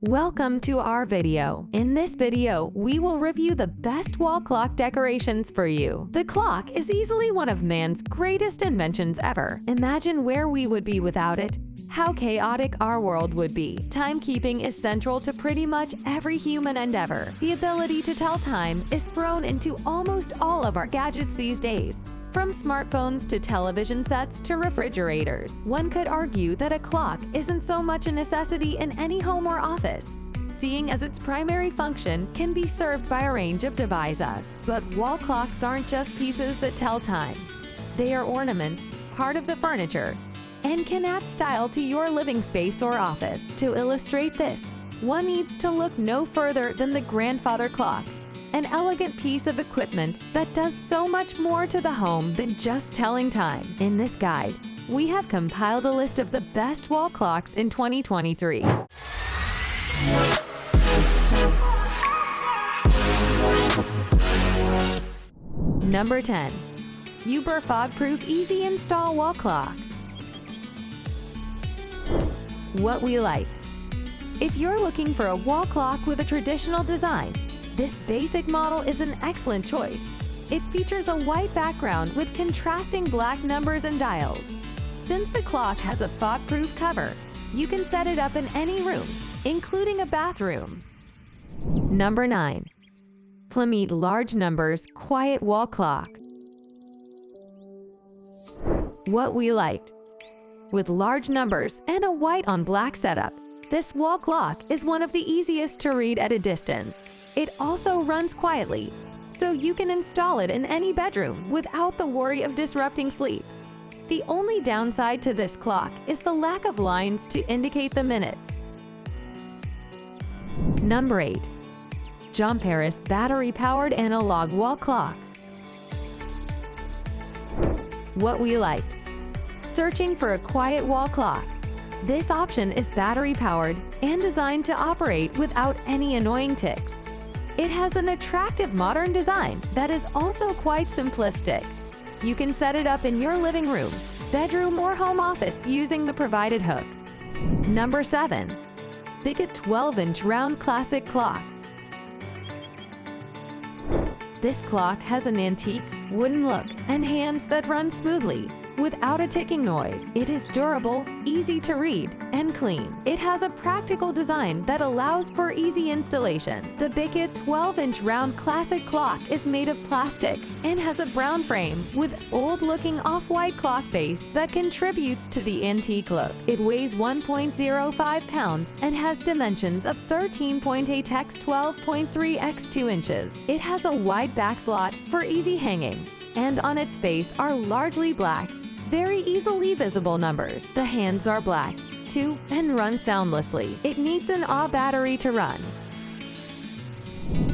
Welcome to our video. In this video, we will review the best wall clock decorations for you. The clock is easily one of man's greatest inventions ever. Imagine where we would be without it. How chaotic our world would be. Timekeeping is central to pretty much every human endeavor. The ability to tell time is thrown into almost all of our gadgets these days. From smartphones to television sets to refrigerators. One could argue that a clock isn't so much a necessity in any home or office, seeing as its primary function can be served by a range of devices. But wall clocks aren't just pieces that tell time. They are ornaments, part of the furniture, and can add style to your living space or office. To illustrate this, one needs to look no further than the grandfather clock, an elegant piece of equipment that does so much more to the home than just telling time. In this guide, we have compiled a list of the best wall clocks in 2023. Number 10. Yoobure Fog-Proof Easy Install Wall Clock. What we liked. If you're looking for a wall clock with a traditional design, this basic model is an excellent choice. It features a white background with contrasting black numbers and dials. Since the clock has a fog-proof cover, you can set it up in any room, including a bathroom. Number 9. Plumeet Large Numbers Quiet Wall Clock. What we liked. With large numbers and a white on black setup, this wall clock is one of the easiest to read at a distance. It also runs quietly, so you can install it in any bedroom without the worry of disrupting sleep. The only downside to this clock is the lack of lines to indicate the minutes. Number 8. Jomparis Battery-Powered Analog Wall Clock. What we liked. Searching for a quiet wall clock. This option is battery-powered and designed to operate without any annoying ticks. It has an attractive modern design that is also quite simplistic. You can set it up in your living room, bedroom, or home office using the provided hook. Number 7. Bekith 12-inch Round Classic Clock. This clock has an antique, wooden look and hands that run smoothly, without a ticking noise. It is durable, easy to read, and clean. It has a practical design that allows for easy installation. The Bekith 12-inch Round Classic Clock is made of plastic and has a brown frame with old-looking off-white clock face that contributes to the antique look. It weighs 1.05 pounds and has dimensions of 13.8 x 12.3 x 2 inches. It has a wide back slot for easy hanging, and on its face are largely black, very easily visible numbers. The hands are black, too, and run soundlessly. It needs an AA battery to run.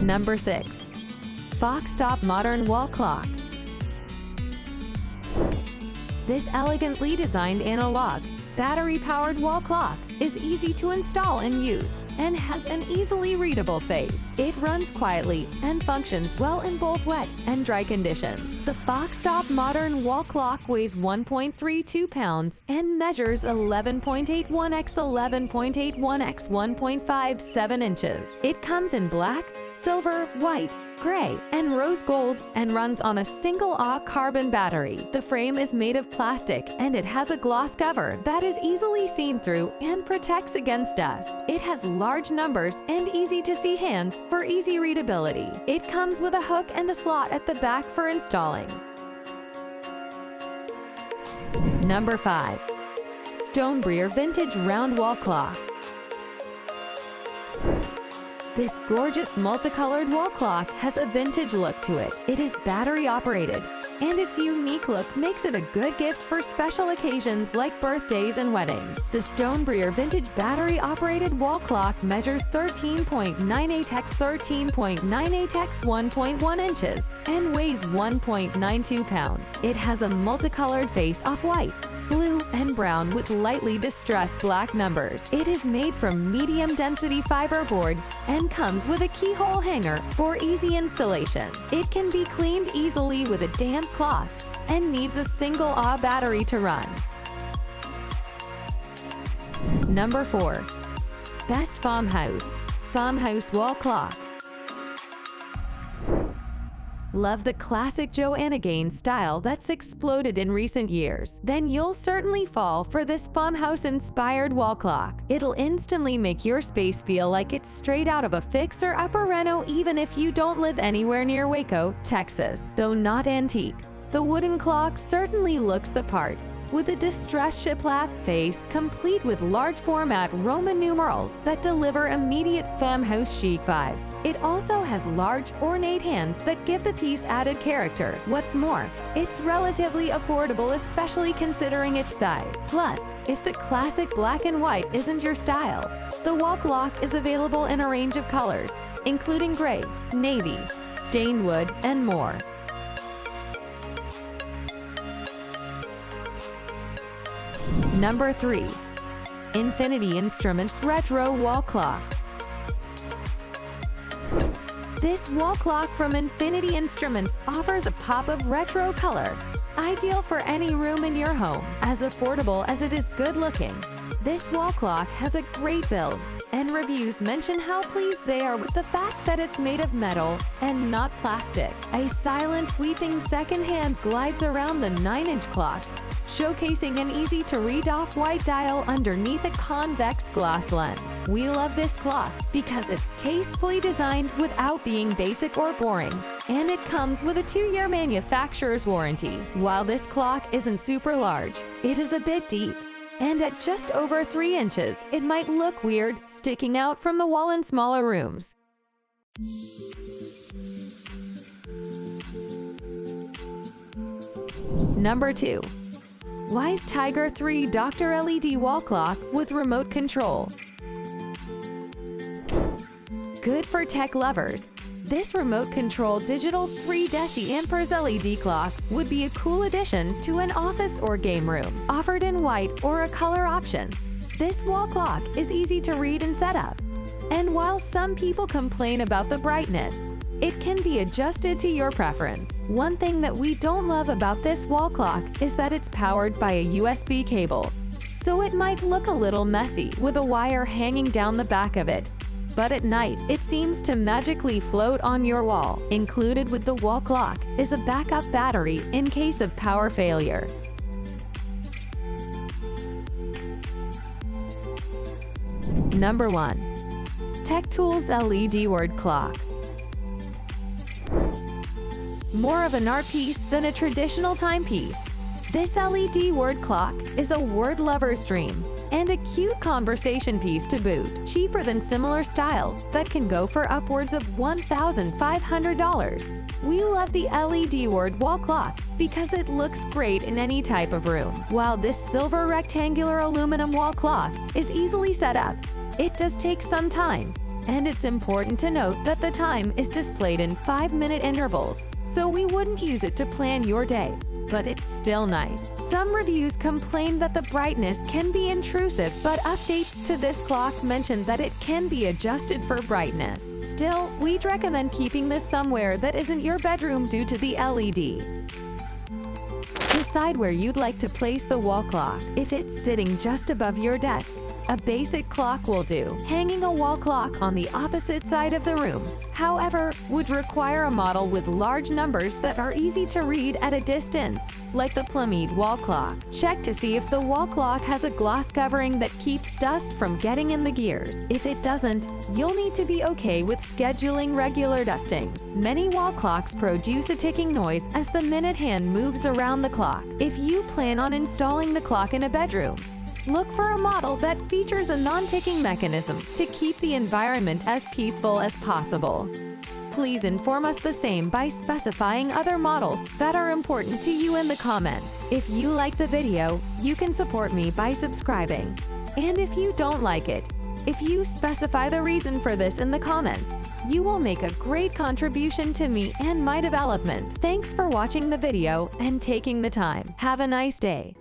Number 6. Foxtop Modern Wall Clock. This elegantly designed analog, battery-powered wall clock is easy to install and use, and has an easily readable face. It runs quietly and functions well in both wet and dry conditions. The Foxtop Modern Wall Clock weighs 1.32 pounds and measures 11.81 x 11.81 x 1.57 inches. It comes in black, silver, white, gray, and rose gold and runs on a single AA carbon battery. The frame is made of plastic and it has a gloss cover that is easily seen through and protects against dust. It has large numbers and easy-to-see hands for easy readability. It comes with a hook and a slot at the back for installing. Number 5. Stonebriar Vintage Round Wall Clock. This gorgeous multicolored wall clock has a vintage look to it. It is battery-operated, and its unique look makes it a good gift for special occasions like birthdays and weddings. The Stonebriar Vintage Battery-Operated Wall Clock measures 13.98 x 13.98 x 1.1 inches and weighs 1.92 pounds. It has a multicolored face of white, blue, and brown with lightly distressed black numbers. It is made from medium-density fiberboard and comes with a keyhole hanger for easy installation. It can be cleaned easily with a damp cloth and needs a single AA battery to run. Number 4. Best Farmhouse. Farmhouse wall clock. Love the classic Joanna Gaines style that's exploded in recent years? Then you'll certainly fall for this farmhouse-inspired wall clock. It'll instantly make your space feel like it's straight out of a fixer-upper reno, even if you don't live anywhere near Waco, Texas. Though not antique, the wooden clock certainly looks the part, with a distressed shiplap face complete with large format Roman numerals that deliver immediate farmhouse chic vibes. It also has large, ornate hands that give the piece added character. What's more, it's relatively affordable, especially considering its size. Plus, if the classic black and white isn't your style, the wall clock is available in a range of colors, including gray, navy, stained wood, and more. Number 3. Infinity Instruments Retro Wall Clock. This wall clock from Infinity Instruments offers a pop of retro color, ideal for any room in your home. As affordable as it is good-looking, this wall clock has a great build, and reviews mention how pleased they are with the fact that it's made of metal and not plastic. A silent, sweeping second hand glides around the 9-inch clock, showcasing an easy-to-read off-white dial underneath a convex glass lens. We love this clock because it's tastefully designed without being basic or boring, and it comes with a 2-year manufacturer's warranty. While this clock isn't super large, it is a bit deep, and at just over 3 inches, it might look weird sticking out from the wall in smaller rooms. Number 2. Wise Tiger 3 Dr. LED Wall Clock with Remote Control. Good for tech lovers, this remote-control digital 3 deci LED clock would be a cool addition to an office or game room. Offered in white or a color option, this wall clock is easy to read and set up. And while some people complain about the brightness, it can be adjusted to your preference. One thing that we don't love about this wall clock is that it's powered by a USB cable, so it might look a little messy with a wire hanging down the back of it. But at night, it seems to magically float on your wall. Included with the wall clock is a backup battery in case of power failure. Number 1. Tech Tools LED Word Clock. More of an art piece than a traditional timepiece, this LED word clock is a word lover's dream and a cute conversation piece to boot. Cheaper than similar styles that can go for upwards of $1,500. We love the LED word wall clock because it looks great in any type of room. While this silver rectangular aluminum wall clock is easily set up, it does take some time. And it's important to note that the time is displayed in 5-minute intervals, so we wouldn't use it to plan your day, but it's still nice. Some reviews complain that the brightness can be intrusive, but updates to this clock mention that it can be adjusted for brightness. Still, we'd recommend keeping this somewhere that isn't your bedroom due to the LED. Decide where you'd like to place the wall clock. If it's sitting just above your desk, a basic clock will do. Hanging a wall clock on the opposite side of the room, however, would require a model with large numbers that are easy to read at a distance, like the Plumeet wall clock. Check to see if the wall clock has a gloss covering that keeps dust from getting in the gears. If it doesn't, you'll need to be okay with scheduling regular dustings. Many wall clocks produce a ticking noise as the minute hand moves around the clock. If you plan on installing the clock in a bedroom, look for a model that features a non-ticking mechanism to keep the environment as peaceful as possible. Please inform us the same by specifying other models that are important to you in the comments. If you like the video, you can support me by subscribing. And if you don't like it, if you specify the reason for this in the comments, you will make a great contribution to me and my development. Thanks for watching the video and taking the time. Have a nice day.